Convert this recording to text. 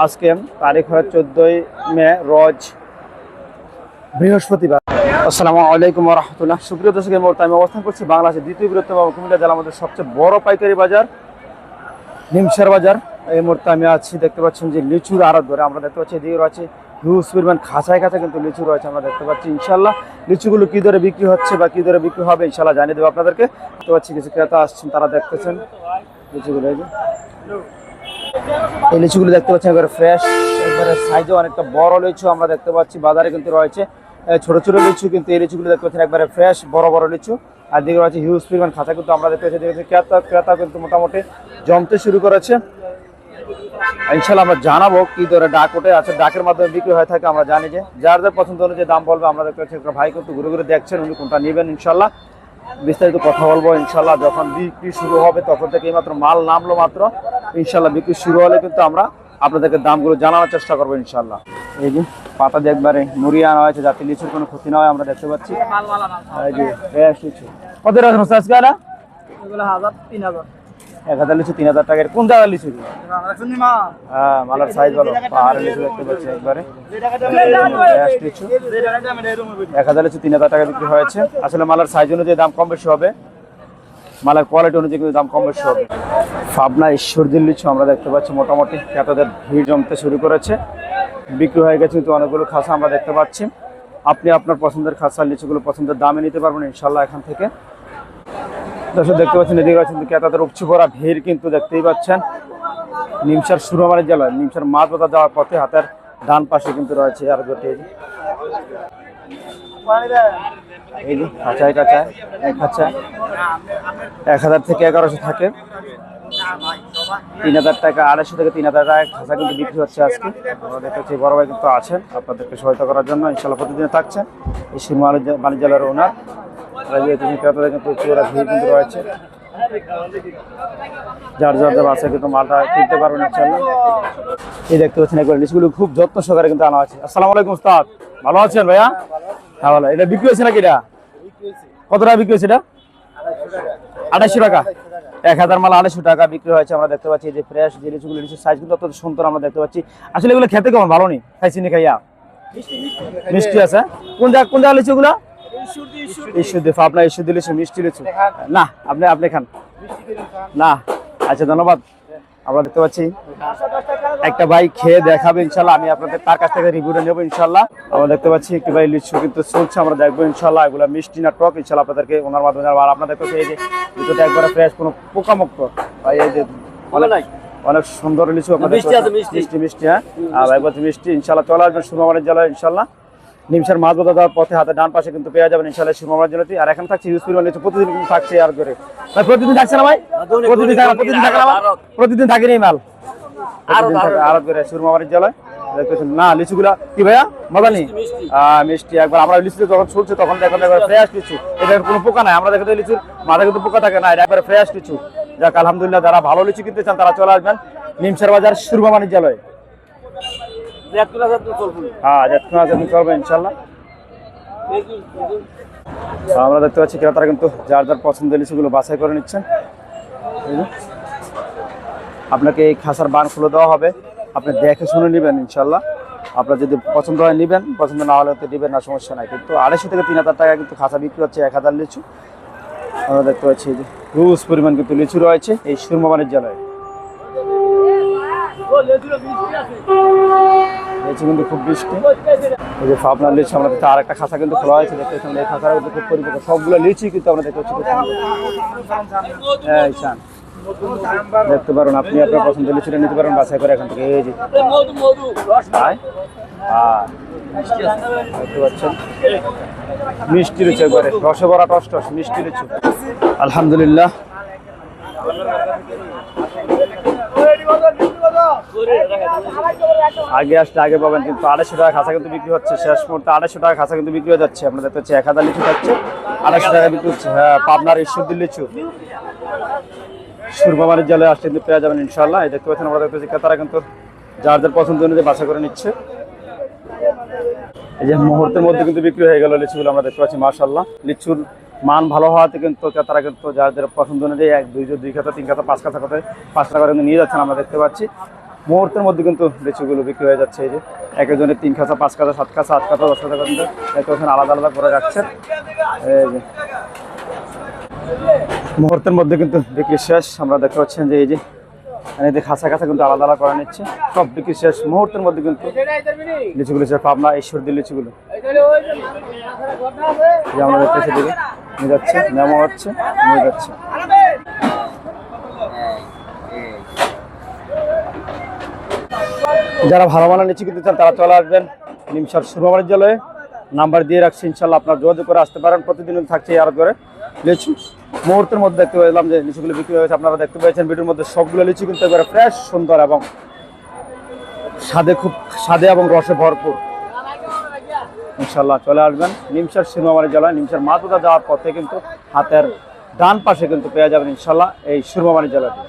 আজকে তারিখ হলো 14ই মে, রোজ বৃহস্পতিবার। আসসালামু আলাইকুম ওয়া রাহমাতুল্লাহ। সুপ্রিয় দর্শক, এই মুহূর্তে আমি অবস্থান করছি বাংলাদেশের দ্বিতীয় বৃহত্তম কুমিল্লা জেলার মধ্যে সবচেয়ে বড় পাইকারি বাজার নিমসার বাজার। এই মুহূর্তে আমি আছি, দেখতে পাচ্ছেন যে লিচুর আড়ত ধরে আমরা দেখতে পাচ্ছি এদিকে রয়েছে হিউজ পরিমাণ খাঁচায় খাঁচা কিন্তু লিচু রয়েছে। আমরা দেখতে পাচ্ছি ইনশাল্লাহ লিচুগুলো কী দরে বিক্রি হচ্ছে বা কী দরে বিক্রি হবে ইনশাল্লাহ জানিয়ে দেবো আপনাদেরকে। দেখতে পাচ্ছি কিছু ক্রেতা আসছেন, তারা দেখতেছেন লিচুগুলো। এই লিচুগুলো দেখতে পাচ্ছি একবারে ফ্রেশ, একবারে সাইজে অনেকটা বড় লিচু আমরা দেখতে পাচ্ছি। বাজারে কিন্তু রয়েছে ছোট ছোট লিচু, কিন্তু এই লিচুগুলো দেখতে পাচ্ছেন একবারে ফ্রেশ বড় বড় লিচু। আর দিকে রয়েছে হিউজ পরিমাণ খাঁচা কিন্তু আমরা দেখতে পাচ্ছি। ক্রেতা কিন্তু মোটামুটি জমতে শুরু করেছে। ইনশাল্লাহ আমরা জানাবো কি দরে ডাক ওঠে আছে, ডাকের মাধ্যমে বিক্রি হয়ে থাকে। আমরা জানি যে যার যার পছন্দ অনুযায়ী দাম বলবে। আমরা দেখতে পাচ্ছি একটা ভাই কিন্তু ঘুরে ঘুরে দেখছেন উনি কোনটা নেবেন। ইনশাল্লাহ বিস্তারিত কথা বলবো ইনশাল্লাহ যখন বিক্রি শুরু হবে, তখন থেকে মাত্র মাল নামলো মাত্র। ইনশাল্লাহ বিক্রি শুরু হলে কিন্তু আমরা আপনাদেরকে দামগুলো জানানোর চেষ্টা করবো ইনশাল্লাহ। এই যে পাতা দিয়ে একবারে মুড়িয়ে আনা হয়েছে যাতে লিচুর কোনো ক্ষতি না হয়, আমরা দেখতে পাচ্ছি। এই যে ফ্রেশ লিচু কত রাখুন আজকে? 1000 লিচু 3000 টাকার। কোন জায়গার লিচু? হ্যাঁ, মালার সাইজ ভালো। পাহাড়ের লিচু দেখতে পাচ্ছি একবারে লিচু 1000 লিচু 3000 টাকা বিক্রি হয়েছে। আসলে মালার সাইজ অনুযায়ী দাম কম বেশি হবে, মালার কোয়ালিটি অনুযায়ী কিন্তু দাম কম বেশি হবে। পাবনা ঈশ্বরদীর লিচু আমরা দেখতে পাচ্ছি মোটামুটি ক্রেতাদের ভিড় জমতে শুরু করেছে। বিক্রি হয়ে গেছে কিন্তু অনেকগুলো খাসা আমরা দেখতে পাচ্ছি। আপনি আপনার পছন্দের খাসা লিচুগুলো পছন্দের দামে নিতে পারবেন ইনশাল্লাহ এখান থেকে। দর্শক দেখতে পাচ্ছেন এদিকে রয়েছে ক্রেতাদের উপচে পড়া ভিড় কিন্তু দেখতেই পাচ্ছেন। নিমসার সুরমারি জেলায় নিমসার মাছ বাজার যাওয়ার পথে হাতের ডান পাশে কিন্তু রয়েছে আর গোটে এই যে খাঁচায় খাঁচায় 1000 থেকে 1100 থাকে, 3000 টাকা, 250 থেকে 3000 টাকা খাঁচা কিন্তু বিক্রি হচ্ছে আজকে। আমরা দেখতে পাচ্ছি বড় ভাই কিন্তু আছেন আপনাদেরকে সহায়তা করার জন্য ইনশাল্লাহ প্রতিদিন থাকছেন। এই সুরমারি বাণিজ্য জেলার ওনার ক্রেতাদের কিন্তু পুরো ভিড় কিন্তু রয়েছে। যার বাসায় কিন্তু মালটা কিনতে পারবেন ইনশাল্লাহ। এই দেখতে পাচ্ছেন একবার লিচুগুলো খুব যত্ন সহকারে কিন্তু আনা আছে। আসসালামু আলাইকুম উস্তাদ, ভালো আছেন ভাইয়া? হ্যাঁ ভালো। এটা বিক্রি হয়েছে নাকি? এটা কত টাকা বিক্রি হয়েছে? এটা 250 টাকা। 1000 মাল 250 টাকা বিক্রি হয়েছে। আমরা দেখতে পাচ্ছি যে ফ্রেশ যে লিচুগুলো, লিচুর সাইজ কিন্তু অত সুন্দর আমরা দেখতে পাচ্ছি। আসলে এগুলো খেতে কেমন? ভালো নেই, খাইছি নি খাইয়া? মিষ্টি আছে। কোন জায়গা লিচুগুলো? ঈশ্বরদী। আপনার ঈশ্বরদী লিচু মিষ্টি লিচু না? আপনি খান না? আচ্ছা ধন্যবাদ। আমরা দেখতে পাচ্ছি একটা ভাই খেয়ে দেখাবে ইনশাল্লাহ, আমি আপনাদের তার কাছ থেকে রিভিউটা নেবো ইনশাল্লাহ। আমরা দেখতে পাচ্ছি একটি ভাই লিচু কিন্তু চলছে, আমরা দেখবো ইনশাল্লাহ এগুলো মিষ্টি না টক ইনশাল্লাহ আপনাদেরকে ওনার মাধ্যমে। আর আপনার দেখতে পাচ্ছি এই যে লিচুটা একবারে ফ্রেশ, কোনো পোকামুক্ত ভাই। এই যে অনেক সুন্দর লিচু মিষ্টি। হ্যাঁ, আর একবার মিষ্টি ইনশাল্লাহ চলে আসবেন সুরমারি জেলায় ইনশাল্লাহ। নিমসার মাছ বাজার যাওয়ার পথে হাতে ডান পাশে কিন্তু পেয়ে যাবেন ইনশাল্লাহ সুরমারি জেলাটি। আর এখন থাকছে হিউজ পরিমাণ লিচু, প্রতিদিন কিন্তু থাকছে আর করে। ভাই প্রতিদিন থাকছে না ভাই? প্রতিদিন থাকে নেই মাল, আড়ত করে সুরমারি জেলায় দেখতেছেন না। লিচুগুলা কি ভাইয়া মজা নেই? মিষ্টি একবার। আমরা লিচু যখন চলছে তখন দেখেন একবার ফ্রেশ লিচু, এটা কোনো পোকা নাই। আমরা দেখতে লিচুর মাথায় কিন্তু পোকা থাকে না, এটা একবার ফ্রেশ লিচু। যাক আলহামদুলিল্লাহ, যারা ভালো লিচু কিনতে চান তারা চলে আসবেন নিমসার বাজার সুরমারি জেলায়। চলবে ইনশাল্লাহ। আমরা দেখতে পাচ্ছি ক্রেতারা কিন্তু যার যার পছন্দের লিচুগুলো বাছাই করে নিচ্ছেন। আপনাকে এই খাসার বান খুলে দেওয়া হবে, আপনি দেখে শুনে নেবেন ইনশাল্লাহ। আপনার যদি পছন্দ হয় নেবেন, পছন্দ না হলে তো নেবেন না, সমস্যা নাই। কিন্তু 250 থেকে 3000 টাকা কিন্তু খাসা বিক্রি হচ্ছে 1000 লিচু। আমরা দেখতে পাচ্ছি যে হিউজ পরিমাণ কিন্তু লিচু রয়েছে এই সুরমারি জেলায়। লিচু কিন্তু খুব মিষ্টি। এই যে আপনার লিচু আমরা দেখতে আর একটা খাঁচা কিন্তু খোলা হয়েছে, দেখতে পাচ্ছেন এই খাঁচার কিন্তু খুব পরিপক্ক সবগুলো লিচু কিন্তু আমরা দেখতে পাচ্ছি। দেখতে পারেন আপনি আপনার পছন্দের লিচুটা নিতে পারেন বাছাই করে এখান থেকে। এই যে দেখতে পাচ্ছেন মিষ্টি লিচু, একবারে রসে ভরা টস মিষ্টি লিচু আলহামদুলিল্লাহ। আগে আসলে আগে পাবেন, কিন্তু 250 টাকা খাঁচা কিন্তু বিক্রি হচ্ছে। শেষ মুহূর্তে 250 টাকা খাঁচা কিন্তু বিক্রি হয়ে যাচ্ছে। আমরা দেখতে পাচ্ছি 1000 লিচু থাকছে 250 টাকা বিক্রি হচ্ছে। হ্যাঁ, পাবনার ঈশ্বরদীর লিচু সুরমারি জেলায় আসলে কিন্তু পেয়ে যাবেন ইনশাল্লাহ। এই দেখতে পাচ্ছেন আমরা দেখতে পাচ্ছি ক্রেতারা কিন্তু যার যার পছন্দ অনুযায়ী বাছাই করে নিচ্ছে। এই যে মুহূর্তের মধ্যে কিন্তু বিক্রি হয়ে গেল লিচুগুলো আমরা দেখতে পাচ্ছি। মাশাআল্লাহ, লিচুর মান ভালো হওয়াতে কিন্তু ক্রেতারা কিন্তু যাদের পছন্দ অনুযায়ী 1 2 2 খাতা 3 খাতা 5 খাতা করে 5 টাকা করে নিয়ে যাচ্ছেন আমরা দেখতে পাচ্ছি। মুহূর্তের মধ্যে কিন্তু লিচুগুলো বিক্রি হয়ে যাচ্ছে। এই যে এক একজনের 3 খাঁচা 5 খাঁচা 7 খাঁচা 8 খাঁচা 10 খাঁচা কিন্তু দেখতে পাচ্ছেন আলাদা আলাদা করে রাখছেন। এই যে মুহূর্তের মধ্যে কিন্তু বিক্রি শেষ। আমরা দেখতে পাচ্ছেন যে এই যে এদের খাঁচা খাঁচা কিন্তু আলাদা আলাদা করে নিচ্ছে। সব বিক্রি শেষ মুহূর্তের মধ্যে কিন্তু লিচুগুলো সে পাবনা ঈশ্বরদীর লিচুগুলো যে আমরা দেখতেছি দিকে নিয়ে যাচ্ছে, নেমো হচ্ছে, নিয়ে যাচ্ছে। যারা ভালো মানের লিচু কিনতে চান তারা চলে আসবেন নিমসার সুরমা বাণিজ্যালয়ে। নাম্বার দিয়ে রাখছি, ইনশাল্লাহ আপনারা যোগাযোগ করে আসতে পারেন। প্রতিদিন থাকছে আর করে লিচু। মুহূর্তের মধ্যে দেখতে পেলাম যে লিচুগুলো বিক্রি হয়েছে। আপনারা দেখতে পেয়েছেন ভিডিওর মধ্যে সবগুলো লিচু কিন্তু একবারে ফ্রেশ, সুন্দর এবং খুব স্বাদে এবং রসে ভরপুর। ইনশাল্লাহ চলে আসবেন নিমসার সুরমা বাণিজ্যালয়। নিমসার মাতুদা যাওয়ার পথে কিন্তু হাতের ডান পাশে কিন্তু পেয়ে যাবেন ইনশাল্লাহ এই সুরমা বাণিজ্যালয়টি।